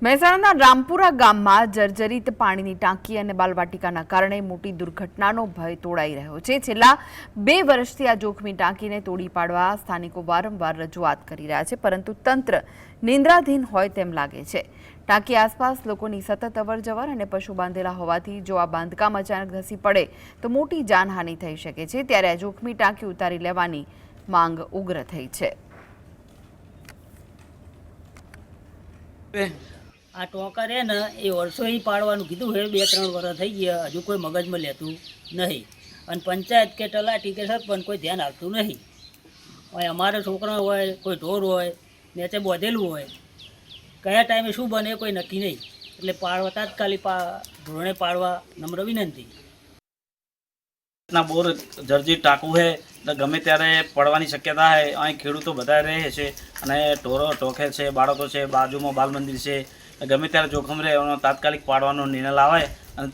મહેસાણાના રામપુરા ગામમાં જર્જરિત પાણીની ટાંકી અને બાલવાટિકાના કારણે મોટી દુર્ઘટનાનો ભય તોડાઈ રહ્યો છે। છેલ્લા 2 વર્ષથી આ જોખમી ટાંકીને તોડી પાડવા સ્થાનિકો વારંવાર રજૂઆત કરી રહ્યા છે, પરંતુ તંત્ર નિંદ્રાધીન હોય તેમ લાગે છે। ટાંકી આસપાસ લોકોની સતત અવરજવર અને પશુ બાંધેલા હોવાથી જો આ બાંધકામ અચાનક ધસી પડે તો મોટી જાનહાનિ થઈ શકે છે, ત્યારે આ જોખમી ટાંકી ઉતારી લેવાની માંગ ઉગ્ર થઈ છે। આ ટોંકા રહે ને એ વર્ષોથી પાડવાનું કીધું છે, 2-3 વર્ષ થઈ ગયા, હજુ કોઈ મગજમાં લેતું નહીં અને પંચાયત કે તલાટી કે સરપંચ કોઈ ધ્યાન આપતું નહીં। હવે અમારા છોકરા હોય, કોઈ ઢોર હોય, નીચે બોધેલું હોય, કયા ટાઈમે શું બને કોઈ નક્કી નહીં, એટલે પાડવા તાત્કાલિક ધોરણે પાડવા નમ્ર વિનંતી। બોર જર્જરિત ટાંકું છે એટલે ગમે ત્યારે પડવાની શક્યતા છે। અહીં ખેડૂતો બધા રહે છે અને ઢોરો ઢોખે છે, બાળકો છે, બાજુમાં બાલ મંદિર છે, ગમે ત્યારે જોખમ રહે એનો તાત્કાલિક પાડવાનો નિર્ણય લાવે અને